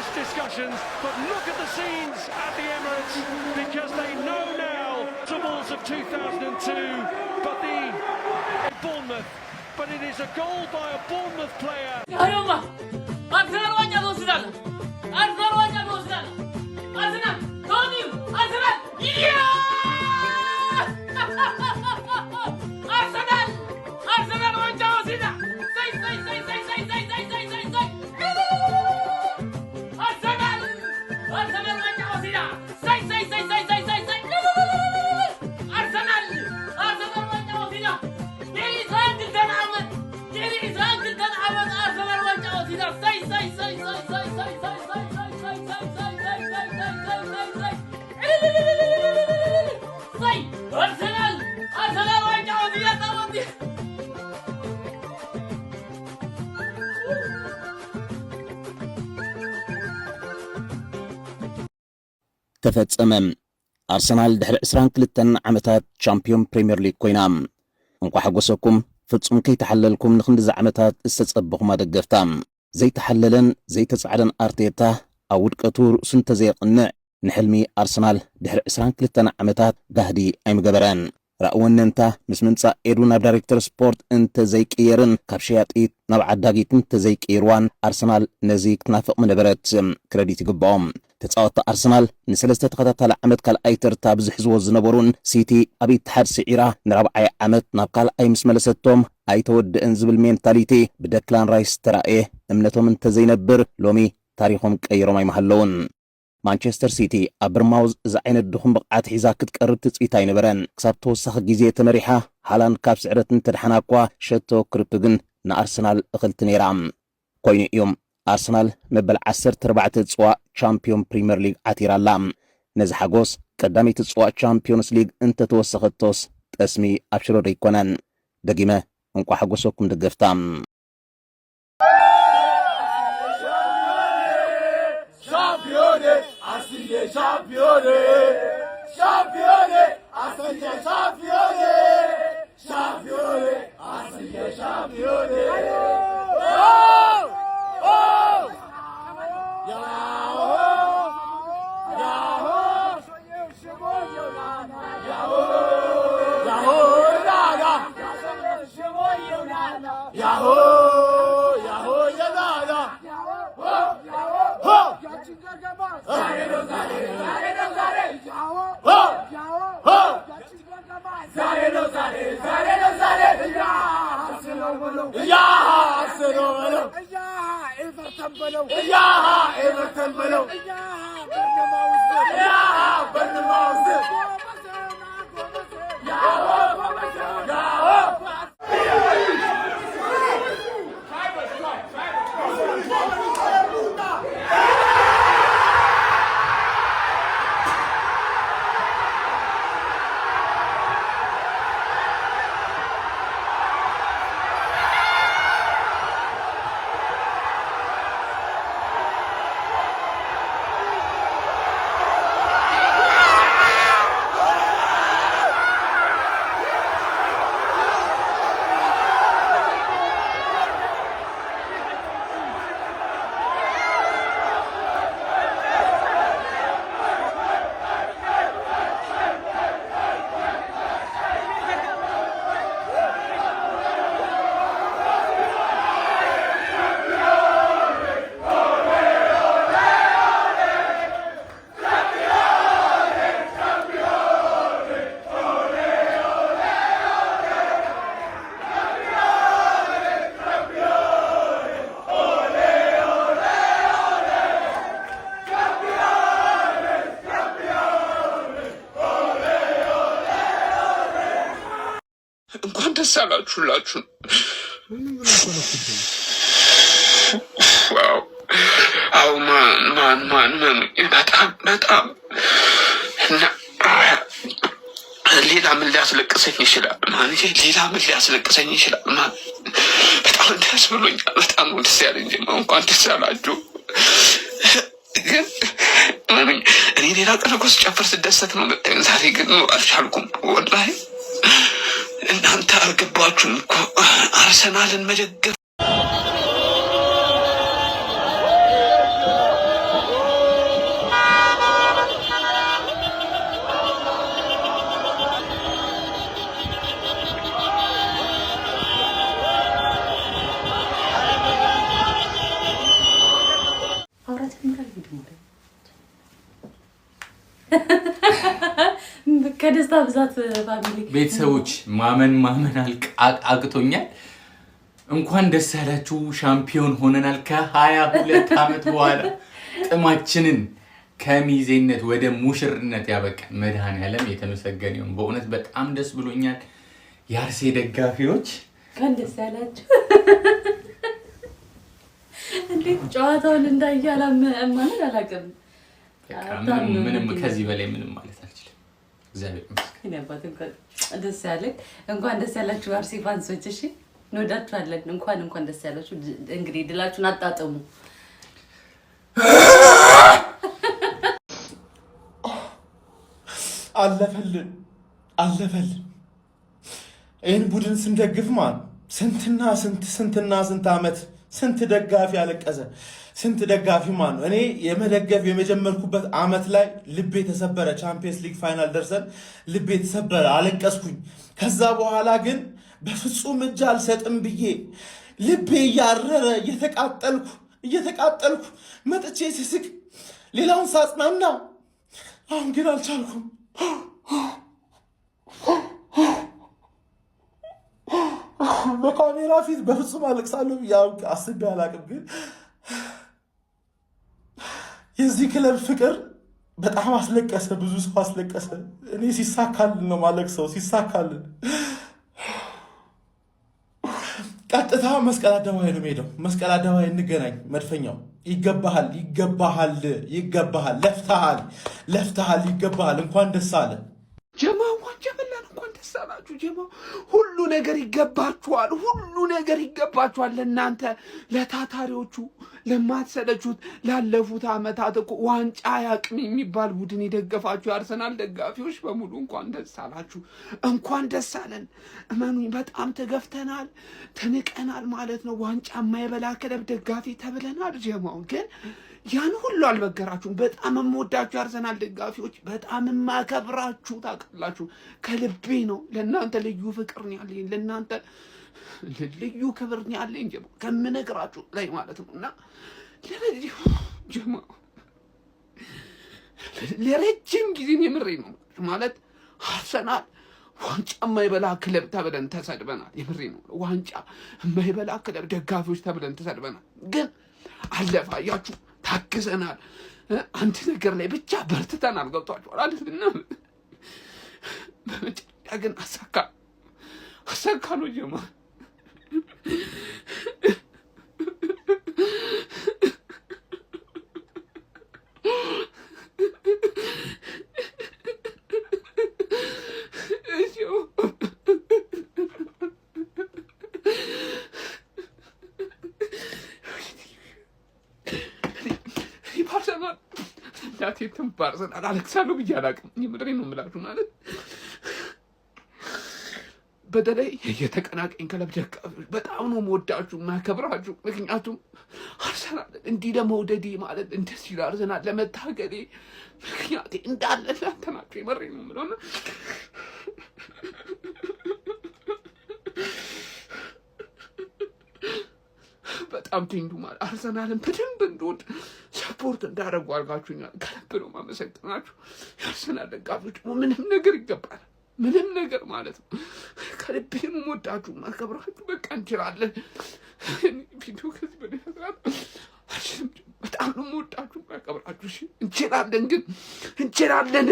serious discussions, but look at the scenes at the Emirates, because they know now the Bulls of 2002, but Bournemouth, but it is a goal by a Bournemouth player. Arsenal wanya dostlar. Arsenal wanya dostlar. Arsenal, Tony, Arsenal. Yeah! Arsenal! Arsenal wanya dostlar. Say. Arsenal! Arsenal wanya dostlar. Say. Arsenal! Arsenal wanya dostlar. ተፈጸመ አርሰናል ድሕሪ 22 ዓመታት ቻምፒዮን ፕሪሚየር ሊግ ኮይና እንኳ ሓጎሰኩም ፍጹም ከይተሐለልኩም ንኽንድዛ ዓመታት እስተጸበኹም ደገፍታ ዘይተሐለለን ዘይተጻዕደን አርቴታ ኣብ ውድቀቱ ርእሱ እንተዘይቕንዕ ንሕልሚ አርሰናል ድሕሪ 22 ዓመታት ጋህዲ ኣይምገበረን رأوننتا مسمنصا إدو ناب دايركتور سبورت انت زي كيرن ካብ ሸያጢት ናብ ዓዳጊት እንተ ዘይ ቀይርዋን አርሰናል ነዚ ክትናፍቕ ምነበረት ክሬዲት ይግባኦም ተጻወታ አርሰናል ንሰለስተ ተኸታታሊ ዓመት ካልኣይ ተርታ ብዝሕዝዎ ዝነበሩን ሲቲ ኣብ ኢትሓድ ስዒራ ንራብዓይ ዓመት ናብ ካልኣይ ምስ መለሰቶም ኣይተወድእን ዝብል ሜንታሊቲ ብደክላን ራይስ ተራእየ እምነቶም እንተ ዘይነብር ሎሚ ታሪኾም ቀይሮም ኣይመሃለውን ማንቸስተር ሲቲ አብርማውዝ زعينت دخم بقعات حيزا كتقرب تጽيت አይነበረን ክሳብ ተወሳኺ ግዜ ተመሪሓ ሃላንድ ካብ ስዕረት እንተድሓናኳ ሸቶ ክርፕግን ንአርሰናል እኽልት ነይራም ኮይኑ እዮም አርሰናል መበል 14 ጽዋዕ ቻምፒዮን ፕሪሚየር ሊግ አቲራላ ነዚ ሓጎስ ቀዳሚት ጽዋዕ ቻምፒዮንስ ሊግ እንተ ተወሰኸቶስ ጠስሚ አብሽሮ ደይኮነን ደጊመ እንኳ ሓጎሰኩም ደገፍታም Champione, Asante champione. Salachullachu. Wow. Oh man. በጣም ሌላ ምን ሊያስለቅሰኝ ይችላል? ሌላ ምን ሊያስለቅሰኝ ይችላል? በጣም ደስ ብሎኛል። በጣም ደስ ያለኝ እንኳን ደስ ያላችሁ። ግን እኔ ሌላ ቀን እኮ ስጨፍር ስደሰት ነው የምታዩኝ። ዛሬ ግን አልቻልኩም ወላሂ። እናንተ አልገባችሁም እኮ አርሰናልን መደገፍ ከደስታ ብዛት ፋሚሊ ቤተሰቦች ማመን አቅቶኛል። እንኳን ደስ ያላችሁ ሻምፒዮን ሆነናል። ከ22 ዓመት በኋላ ጥማችንን ከሚዜነት ወደ ሙሽርነት ያበቃን መድኃኔዓለም የተመሰገነ ይሁን። በእውነት በጣም ደስ ብሎኛል። የአርሴ ደጋፊዎች እንኳን ደስ ያላችሁ። እንዴት ጨዋታውን እንዳያላም ማለት አላውቅም። ምንም ከዚህ በላይ ምንም ማለት አልችልም። እግዚአብሔር ይመስገን። ያባቱ ደስ ያለኝ እንኳን ደስ ያላችሁ አርሴ ፋንሶች። እሺ እንወዳችኋለን። እንኳን ደስ ያላችሁ። እንግዲህ ድላችሁን አጣጥሙ። አለፈልን ይህን ቡድን ስንደግፍ ማን ስንት ዓመት ስንት ደጋፊ ያለቀሰ ስንት ደጋፊ ማን ነው። እኔ የመደገፍ የመጀመርኩበት ዓመት ላይ ልቤ ተሰበረ። ቻምፒየንስ ሊግ ፋይናል ደርሰን ልቤ ተሰበረ፣ አለቀስኩኝ። ከዛ በኋላ ግን በፍጹም እጅ አልሰጥም ብዬ ልቤ እያረረ እየተቃጠልኩ መጥቼ ስስቅ ሌላውን ሳጽናና፣ አሁን ግን አልቻልኩም። በካሜራ ፊት በፍጹም አለቅሳለሁ ብዬ አስቤ አላቅም። ግን የዚህ ክለብ ፍቅር በጣም አስለቀሰ፣ ብዙ ሰው አስለቀሰ። እኔ ሲሳካልን ነው ማለቅሰው፣ ሲሳካልን ቀጥታ መስቀል አደባባይ ነው የምሄደው። መስቀል አደባባይ እንገናኝ። መድፈኛው ይገባሃል፣ ለፍተሃል፣ ይገባሃል። እንኳን ደስ አለ ጀማ። ዋንጫ በላን፣ እንኳን ደስ አላችሁ ጀማ። ሁሉ ነገር ይገባችኋል ለእናንተ ለታታሪዎቹ፣ ለማትሰለቹት ላለፉት ዓመታት እኮ ዋንጫ ያቅም የሚባል ቡድን የደገፋችሁ የአርሰናል ደጋፊዎች በሙሉ እንኳን ደስ አላችሁ፣ እንኳን ደስ አለን። እመኑኝ በጣም ተገፍተናል፣ ተንቀናል ማለት ነው። ዋንጫ የማይበላ ክለብ ደጋፊ ተብለናል። ጀማው ግን ያን ሁሉ አልበገራችሁም። በጣም የምወዳችሁ የአርሰናል ደጋፊዎች፣ በጣም የማከብራችሁ ታውቃላችሁ። ከልቤ ነው። ለእናንተ ልዩ ፍቅር ነው ያለኝ፣ ለእናንተ ልዩ ክብር ነው ያለኝ ጀማው ከምነግራችሁ ላይ ማለት ነው። እና ለረጅም ጊዜ የምሬ ነው ማለት አርሰናል ዋንጫ የማይበላ ክለብ ተብለን ተሰድበናል። የምሬ ነው። ዋንጫ የማይበላ ክለብ ደጋፊዎች ተብለን ተሰድበናል። ግን አለፈ። አያችሁ፣ ታግዘናል። አንድ ነገር ላይ ብቻ በርትተናል። ገብቷችኋል አይደል? በመጨረሻ ግን አሳካ ነው ጀማ። ባርሰናል አለቅሳለሁ ብዬ አላውቅም። የምሬን ነው የምላችሁ ማለት በተለይ የተቀናቀኝ ክለብ ደጋፊዎች በጣም ነው የምወዳችሁ የማከብራችሁ። ምክንያቱም አርሰናል እንዲህ ለመውደዴ ማለት እንደዚህ ለአርሰናል ለመታገሌ ምክንያቴ እንዳለ እናንተ ናችሁ። የምሬን ነው የምለው። በጣም ትንዱ ማለት አርሰናልን በደንብ እንደወድ ሰፖርት እንዳደረጉ አድርጋችሁኛል። ከልብ ነው የማመሰግናችሁ። የአርሰናል ደጋፊዎች ደግሞ ምንም ነገር ይገባል፣ ምንም ነገር ማለት ነው። ከልቤ ነው የምወዳችሁ የማከብራችሁ። በቃ እንችላለን። ቪዲዮ ከዚህ በላይ መስራት አልችልም። በጣም ነው የምወዳችሁ የማከብራችሁ። እንችላለን፣ ግን እንችላለን።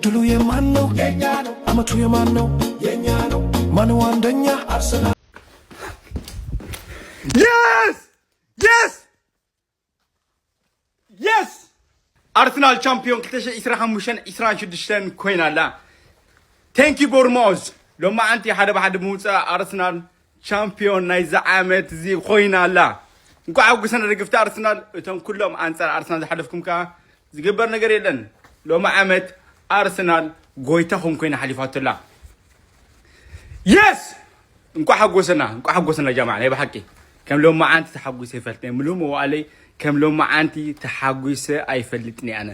ድሉ የማን ነው? የኛ ነው። አመቱ የማን ነው? የኛ ነው። ማነው አንደኛ? አርሰናል። Yes! Arsenal champion 2025 ኮይናላ ቴንክ ዩ ቦርማውዝ ሎማ አንቲ ሓደ በሓደ ምውፃእ አርሰናል ቻምፒዮን ናይዛ ዓመት እዚ ኮይናላ እንኳ ዓጉሰና ደገፍቲ አርሰናል እቶም ኩሎም አንፃር አርሰናል ዝሓለፍኩም ከዓ ዝግበር ነገር የለን ሎማ ዓመት አርሰናል ጎይታኹም ኮይና ሓሊፋትላ የስ እንኳ ሓጎሰና ጀማዓ ናይ በሓቂ ከም ሎማ አንቲ ተሓጉሰ ይፈልጥኒ ምሉም ወዓለይ ከም ሎማ አንቲ ተሓጉሰ አይፈልጥኒ አነ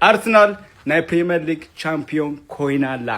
አርሰናል ናይ ፕሪሚየር ሊግ ቻምፒዮን ኮይናላ